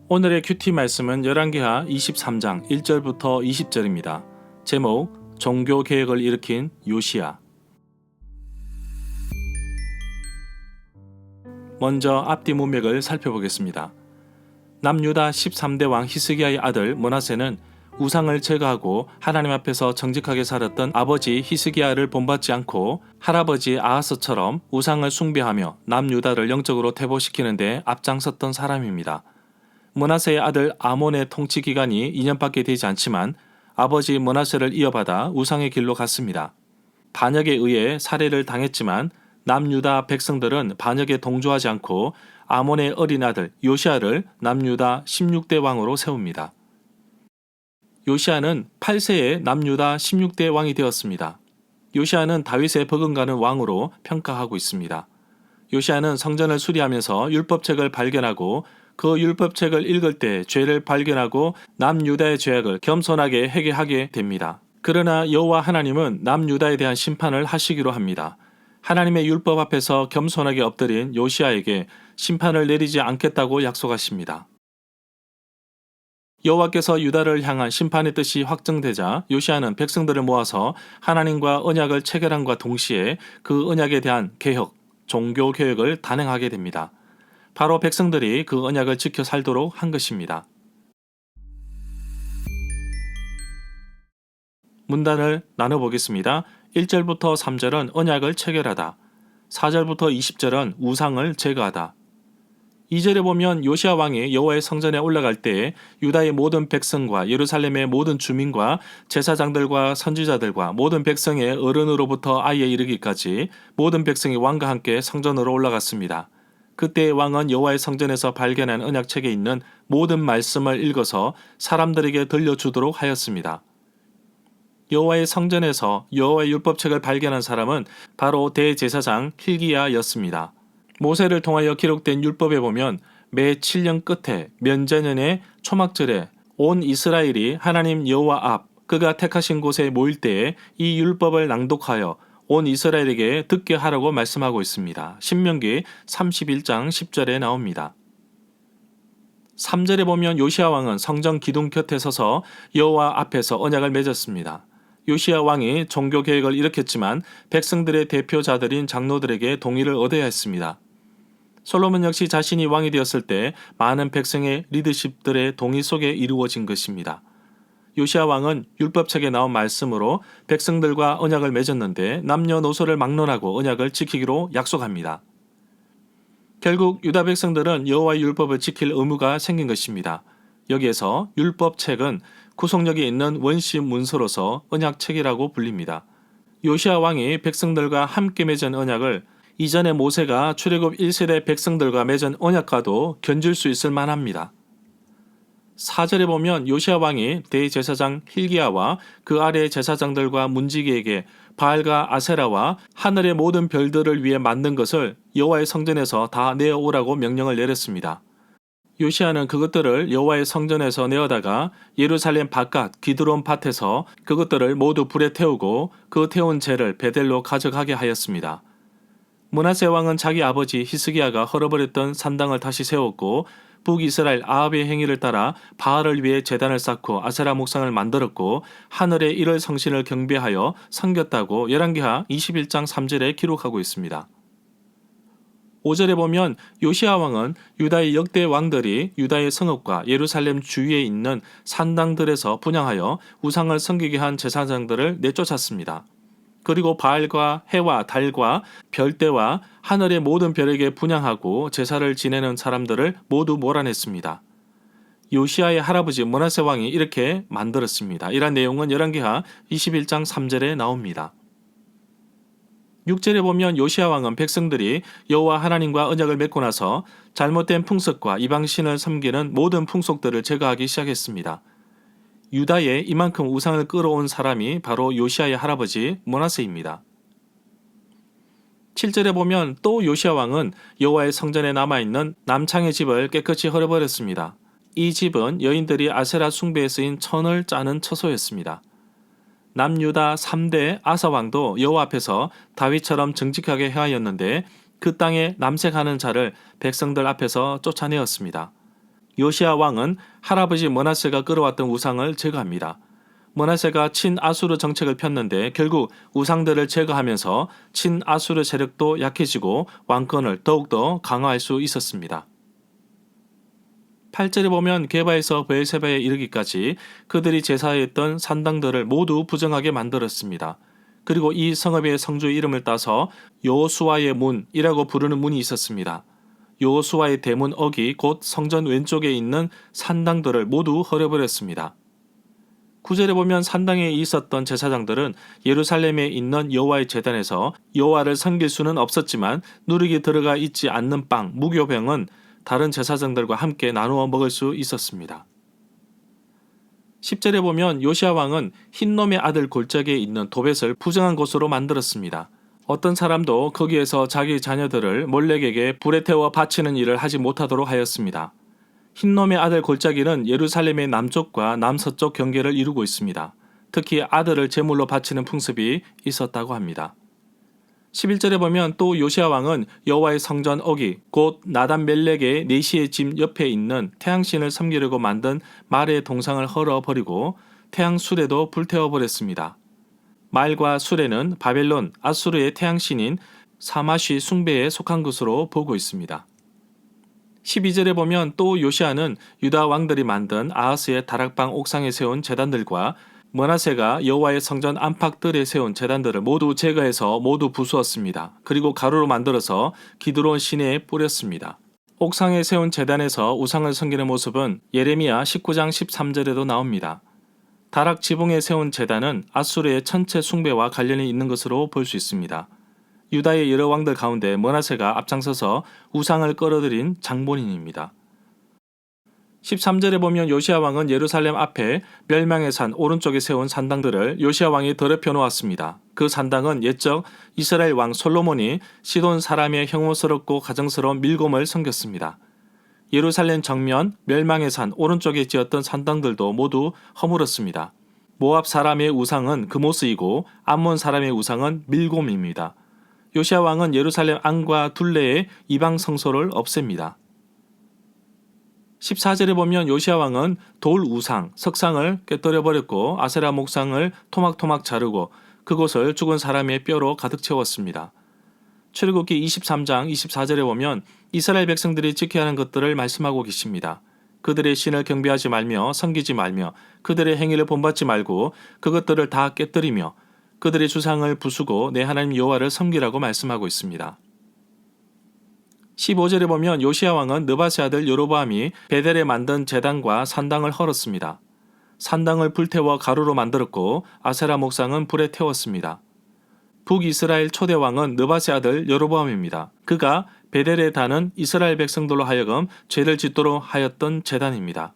오늘의 큐티 말씀은 열왕기하 23장 1절부터 20절입니다. 제목 종교 개혁을 일으킨 요시야. 먼저 앞뒤 문맥을 살펴보겠습니다. 남유다 13대 왕 히스기야의 아들 므낫세는 우상을 제거하고 하나님 앞에서 정직하게 살았던 아버지 히스기야를 본받지 않고 할아버지 아하스처럼 우상을 숭배하며 남유다를 영적으로 퇴보시키는 데 앞장섰던 사람입니다. 므낫세의 아들 아몬의 통치 기간이 2년밖에 되지 않지만 아버지 므낫세를 이어받아 우상의 길로 갔습니다. 반역에 의해 살해를 당했지만 남유다 백성들은 반역에 동조하지 않고 아몬의 어린 아들 요시야를 남유다 16대 왕으로 세웁니다. 요시야는 8세에 남유다 16대 왕이 되었습니다. 요시야는 다윗의 버금가는 왕으로 평가하고 있습니다. 요시야는 성전을 수리하면서 율법책을 발견하고 그 율법책을 읽을 때 죄를 발견하고 남유다의 죄악을 겸손하게 회개하게 됩니다. 그러나 여호와 하나님은 남유다에 대한 심판을 하시기로 합니다. 하나님의 율법 앞에서 겸손하게 엎드린 요시야에게 심판을 내리지 않겠다고 약속하십니다. 여호와께서 유다를 향한 심판의 뜻이 확정되자 요시야는 백성들을 모아서 하나님과 언약을 체결함과 동시에 그 언약에 대한 개혁, 종교 개혁을 단행하게 됩니다. 바로 백성들이 그 언약을 지켜 살도록 한 것입니다. 문단을 나눠보겠습니다. 1절부터 3절은 언약을 체결하다, 4절부터 20절은 우상을 제거하다. 2절에 보면 요시야 왕이 여호와의 성전에 올라갈 때에 유다의 모든 백성과 예루살렘의 모든 주민과 제사장들과 선지자들과 모든 백성의 어른으로부터 아이에 이르기까지 모든 백성이 왕과 함께 성전으로 올라갔습니다. 그때 왕은 여호와의 성전에서 발견한 언약책에 있는 모든 말씀을 읽어서 사람들에게 들려주도록 하였습니다. 여호와의 성전에서 여호와의 율법책을 발견한 사람은 바로 대제사장 힐기야였습니다. 모세를 통하여 기록된 율법에 보면 매 7년 끝에 면제년의 초막절에 온 이스라엘이 하나님 여호와 앞 그가 택하신 곳에 모일 때에 이 율법을 낭독하여 온 이스라엘에게 듣게 하라고 말씀하고 있습니다. 신명기 31장 10절에 나옵니다. 3절에 보면 요시야 왕은 성전 기둥 곁에 서서 여호와 앞에서 언약을 맺었습니다. 요시야 왕이 종교 개혁을 일으켰지만 백성들의 대표자들인 장로들에게 동의를 얻어야 했습니다. 솔로몬 역시 자신이 왕이 되었을 때 많은 백성의 리더십들의 동의 속에 이루어진 것입니다. 요시야 왕은 율법책에 나온 말씀으로 백성들과 언약을 맺었는데 남녀노소를 막론하고 언약을 지키기로 약속합니다. 결국 유다 백성들은 여호와의 율법을 지킬 의무가 생긴 것입니다. 여기에서 율법책은 구속력이 있는 원시 문서로서 언약책이라고 불립니다. 요시야 왕이 백성들과 함께 맺은 언약을 이전에 모세가 출애굽 1세대 백성들과 맺은 언약과도 견줄 수 있을 만합니다. 4절에 보면 요시야 왕이 대제사장 힐기야와 그 아래 제사장들과 문지기에게 바알과 아세라와 하늘의 모든 별들을 위해 만든 것을 여호와의 성전에서 다 내어오라고 명령을 내렸습니다. 요시야는 그것들을 여호와의 성전에서 내어다가 예루살렘 바깥 기드론 밭에서 그것들을 모두 불에 태우고 그 태운 재를 베델로 가져가게 하였습니다. 므낫세 왕은 자기 아버지 히스기야가 헐어버렸던 산당을 다시 세웠고 북이스라엘 아합의 행위를 따라 바알을 위해 제단을 쌓고 아세라 목상을 만들었고 하늘의 일월 성신을 경배하여 섬겼다고 열왕기하 21장 3절에 기록하고 있습니다. 5절에 보면 요시야 왕은 유다의 역대 왕들이 유다의 성읍과 예루살렘 주위에 있는 산당들에서 분향하여 우상을 섬기게 한 제사장들을 내쫓았습니다. 그리고 바알과 해와 달과 별대와 하늘의 모든 별에게 분향하고 제사를 지내는 사람들을 모두 몰아냈습니다. 요시야의 할아버지 므낫세 왕이 이렇게 만들었습니다. 이러한 내용은 열왕기하 21장 3절에 나옵니다. 6절에 보면 요시야 왕은 백성들이 여호와 하나님과 언약을 맺고 나서 잘못된 풍습과 이방신을 섬기는 모든 풍속들을 제거하기 시작했습니다. 유다에 이만큼 우상을 끌어온 사람이 바로 요시야의 할아버지 므낫세입니다. 7절에 보면 또 요시야 왕은 여호와의 성전에 남아있는 남창의 집을 깨끗이 헐어버렸습니다. 이 집은 여인들이 아세라 숭배에 쓰인 천을 짜는 처소였습니다. 남유다 3대 아사 왕도 여호와 앞에서 다윗처럼 정직하게 행하였는데 그 땅에 남색하는 자를 백성들 앞에서 쫓아내었습니다. 요시야 왕은 할아버지 므낫세가 끌어왔던 우상을 제거합니다. 므낫세가 친아수르 정책을 폈는데 결국 우상들을 제거하면서 친아수르 세력도 약해지고 왕권을 더욱더 강화할 수 있었습니다. 8절에 보면 게바에서 브엘세바에 이르기까지 그들이 제사했던 산당들을 모두 부정하게 만들었습니다. 그리고 이 성읍의 성주의 이름을 따서 여호수아의 문이라고 부르는 문이 있었습니다. 여호수아의 대문 어기 곧 성전 왼쪽에 있는 산당들을 모두 헐어버렸습니다. 9절에 보면 산당에 있었던 제사장들은 예루살렘에 있는 여호와의 제단에서 여호와를 섬길 수는 없었지만 누룩이 들어가 있지 않는 빵, 무교병은 다른 제사장들과 함께 나누어 먹을 수 있었습니다. 10절에 보면 요시야 왕은 흰놈의 아들 골짜기에 있는 도벳을 부정한 곳으로 만들었습니다. 어떤 사람도 거기에서 자기 자녀들을 몰렉에게 불에 태워 바치는 일을 하지 못하도록 하였습니다. 흰놈의 아들 골짜기는 예루살렘의 남쪽과 남서쪽 경계를 이루고 있습니다. 특히 아들을 제물로 바치는 풍습이 있었다고 합니다. 11절에 보면 또 요시야 왕은 여호와의 성전 어기 곧 나단 멜렉의 네시의 집 옆에 있는 태양신을 섬기려고 만든 말의 동상을 헐어버리고 태양수레도 불태워버렸습니다. 말과 수레는 바벨론, 아수르의 태양신인 사마쉬 숭배에 속한 것으로 보고 있습니다. 12절에 보면 또 요시야는 유다 왕들이 만든 아하스의 다락방 옥상에 세운 제단들과 므낫세가 여호와의 성전 안팎들에 세운 제단들을 모두 제거해서 모두 부수었습니다. 그리고 가루로 만들어서 기드론 시내에 뿌렸습니다. 옥상에 세운 제단에서 우상을 섬기는 모습은 예레미야 19장 13절에도 나옵니다. 다락 지붕에 세운 제단은 아수르의 천체 숭배와 관련이 있는 것으로 볼 수 있습니다. 유다의 여러 왕들 가운데 므낫세가 앞장서서 우상을 끌어들인 장본인입니다. 13절에 보면 요시야 왕은 예루살렘 앞에 멸망의 산 오른쪽에 세운 산당들을 요시야 왕이 더럽혀 놓았습니다. 그 산당은 옛적 이스라엘 왕 솔로몬이 시돈 사람의 혐오스럽고 가증스러운 밀곰을 섬겼습니다. 예루살렘 정면 멸망의 산 오른쪽에 지었던 산당들도 모두 허물었습니다. 모압 사람의 우상은 그모스이고 암몬 사람의 우상은 밀곰입니다. 요시야 왕은 예루살렘 안과 둘레의 이방 성소를 없앱니다. 14절에 보면 요시야 왕은 돌 우상, 석상을 깨뜨려 버렸고 아세라 목상을 토막토막 자르고 그곳을 죽은 사람의 뼈로 가득 채웠습니다. 출애굽기 23장 24절에 보면 이스라엘 백성들이 지켜야 하는 것들을 말씀하고 계십니다. 그들의 신을 경배하지 말며 섬기지 말며 그들의 행위를 본받지 말고 그것들을 다 깨뜨리며 그들의 주상을 부수고 내 하나님 여호와를 섬기라고 말씀하고 있습니다. 15절에 보면 요시야 왕은 느바세 아들 여로보암이 베델에 만든 제단과 산당을 헐었습니다. 산당을 불태워 가루로 만들었고 아세라 목상은 불에 태웠습니다. 북이스라엘 초대 왕은 느바세 아들 여로보암입니다. 그가 베델에 다는 이스라엘 백성들로 하여금 죄를 짓도록 하였던 제단입니다.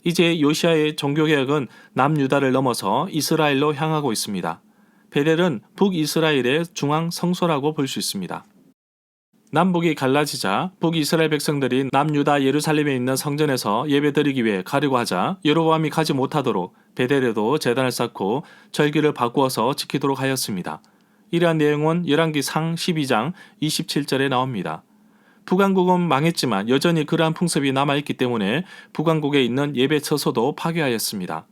이제 요시야의 종교개혁은 남유다를 넘어서 이스라엘로 향하고 있습니다. 베델은 북이스라엘의 중앙 성소라고 볼 수 있습니다. 남북이 갈라지자 북이스라엘 백성들이 남유다 예루살렘에 있는 성전에서 예배드리기 위해 가려고 하자 여로보암이 가지 못하도록 베델에도 제단을 쌓고 절기를 바꾸어서 지키도록 하였습니다. 이러한 내용은 열왕기상 12장 27절에 나옵니다. 북왕국은 망했지만 여전히 그러한 풍습이 남아있기 때문에 북왕국에 있는 예배 처소도 파괴하였습니다.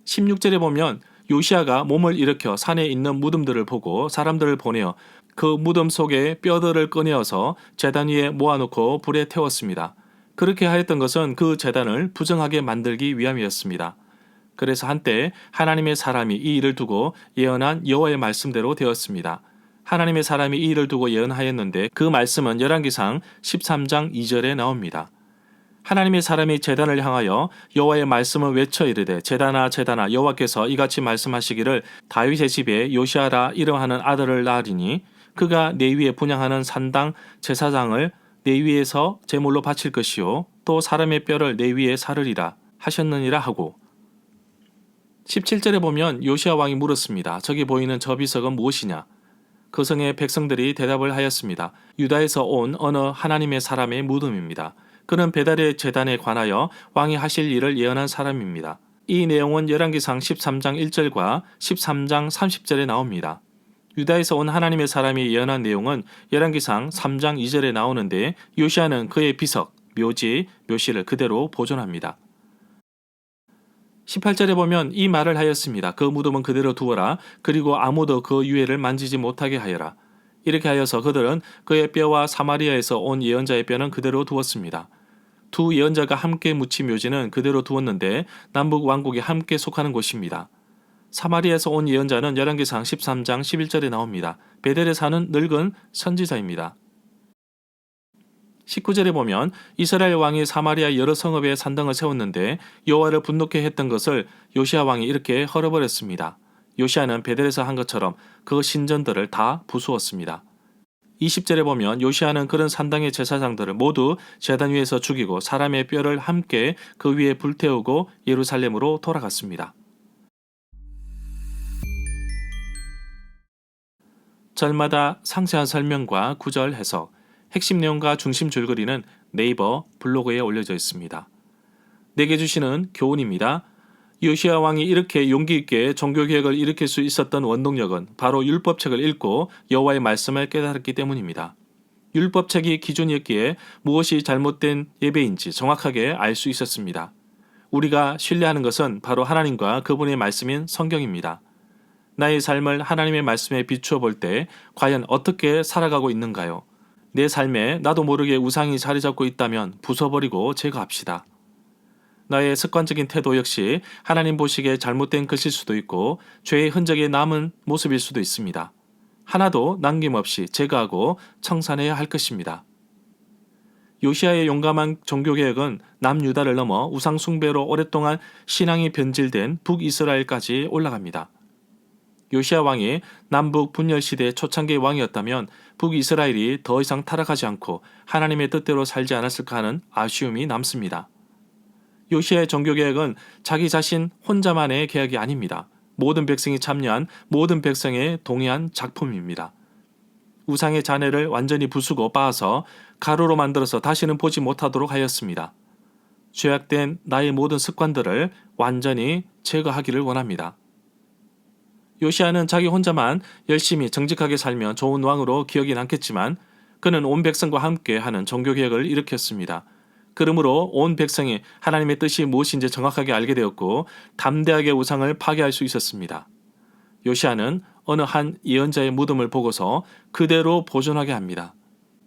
16절에 보면 요시야가 몸을 일으켜 산에 있는 무덤들을 보고 사람들을 보내어 그 무덤 속에 뼈들을 꺼내어서 제단 위에 모아놓고 불에 태웠습니다. 그렇게 하였던 것은 그 제단을 부정하게 만들기 위함이었습니다. 그래서 한때 하나님의 사람이 이 일을 두고 예언한 여호와의 말씀대로 되었습니다. 하나님의 사람이 이 일을 두고 예언하였는데 그 말씀은 열왕기상 13장 2절에 나옵니다. 하나님의 사람이 제단을 향하여 여호와의 말씀을 외쳐 이르되 제단아 제단아 여호와께서 이같이 말씀하시기를 다윗의 집에 요시야라 이름하는 아들을 낳으리니 그가 내 위에 분향하는 산당 제사장을 내 위에서 제물로 바칠 것이요 또 사람의 뼈를 내 위에 사르리라 하셨느니라 하고 17절에 보면 요시야 왕이 물었습니다. 저기 보이는 저 비석은 무엇이냐? 그 성의 백성들이 대답을 하였습니다. 유다에서 온 어느 하나님의 사람의 무덤입니다. 그는 베델의 제단에 관하여 왕이 하실 일을 예언한 사람입니다. 이 내용은 열왕기상 13장 1절과 13장 30절에 나옵니다. 유다에서 온 하나님의 사람이 예언한 내용은 열왕기상 3장 2절에 나오는데 요시야는 그의 비석, 묘지, 묘실을 그대로 보존합니다. 18절에 보면 이 말을 하였습니다. 그 무덤은 그대로 두어라. 그리고 아무도 그 유해를 만지지 못하게 하여라. 이렇게 하여서 그들은 그의 뼈와 사마리아에서 온 예언자의 뼈는 그대로 두었습니다. 두 예언자가 함께 묻힌 묘지는 그대로 두었는데 남북 왕국이 함께 속하는 곳입니다. 사마리아에서 온 예언자는 열왕기상 13장 11절에 나옵니다. 베델에 사는 늙은 선지자입니다. 19절에 보면 이스라엘 왕이 사마리아 여러 성읍에 산당을 세웠는데 여호와를 분노케 했던 것을 요시야 왕이 이렇게 헐어버렸습니다. 요시야는 베델에서 한 것처럼 그 신전들을 다 부수었습니다. 20절에 보면 요시야는 그런 산당의 제사장들을 모두 제단 위에서 죽이고 사람의 뼈를 함께 그 위에 불태우고 예루살렘으로 돌아갔습니다. 절마다 상세한 설명과 구절 해석, 핵심 내용과 중심 줄거리는 네이버 블로그에 올려져 있습니다. 내게 주시는 교훈입니다. 요시야 왕이 이렇게 용기 있게 종교개혁을 일으킬 수 있었던 원동력은 바로 율법책을 읽고 여호와의 말씀을 깨달았기 때문입니다. 율법책이 기준이었기에 무엇이 잘못된 예배인지 정확하게 알 수 있었습니다. 우리가 신뢰하는 것은 바로 하나님과 그분의 말씀인 성경입니다. 나의 삶을 하나님의 말씀에 비추어 볼 때 과연 어떻게 살아가고 있는가요? 내 삶에 나도 모르게 우상이 자리 잡고 있다면 부숴버리고 제거합시다. 나의 습관적인 태도 역시 하나님 보시기에 잘못된 것일 수도 있고 죄의 흔적이 남은 모습일 수도 있습니다. 하나도 남김없이 제거하고 청산해야 할 것입니다. 요시야의 용감한 종교개혁은 남유다를 넘어 우상 숭배로 오랫동안 신앙이 변질된 북이스라엘까지 올라갑니다. 요시야 왕이 남북 분열 시대의 초창기의 왕이었다면 북이스라엘이 더 이상 타락하지 않고 하나님의 뜻대로 살지 않았을까 하는 아쉬움이 남습니다. 요시야의 종교개혁은 자기 자신 혼자만의 개혁이 아닙니다. 모든 백성이 참여한 모든 백성의 동의한 작품입니다. 우상의 잔해를 완전히 부수고 빻아서 가루로 만들어서 다시는 보지 못하도록 하였습니다. 죄악된 나의 모든 습관들을 완전히 제거하기를 원합니다. 요시야는 자기 혼자만 열심히 정직하게 살면 좋은 왕으로 기억이 남겠지만 그는 온 백성과 함께 하는 종교개혁을 일으켰습니다. 그러므로 온 백성이 하나님의 뜻이 무엇인지 정확하게 알게 되었고 담대하게 우상을 파괴할 수 있었습니다. 요시야는 어느 한 예언자의 무덤을 보고서 그대로 보존하게 합니다.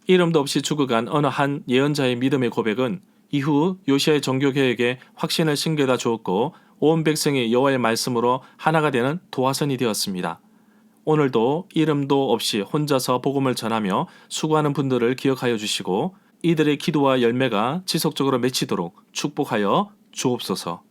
이름도 없이 죽어간 어느 한 예언자의 믿음의 고백은 이후 요시야의 종교개혁에 확신을 심겨다 주었고 온 백성이 여호와의 말씀으로 하나가 되는 도화선이 되었습니다. 오늘도 이름도 없이 혼자서 복음을 전하며 수고하는 분들을 기억하여 주시고 이들의 기도와 열매가 지속적으로 맺히도록 축복하여 주옵소서.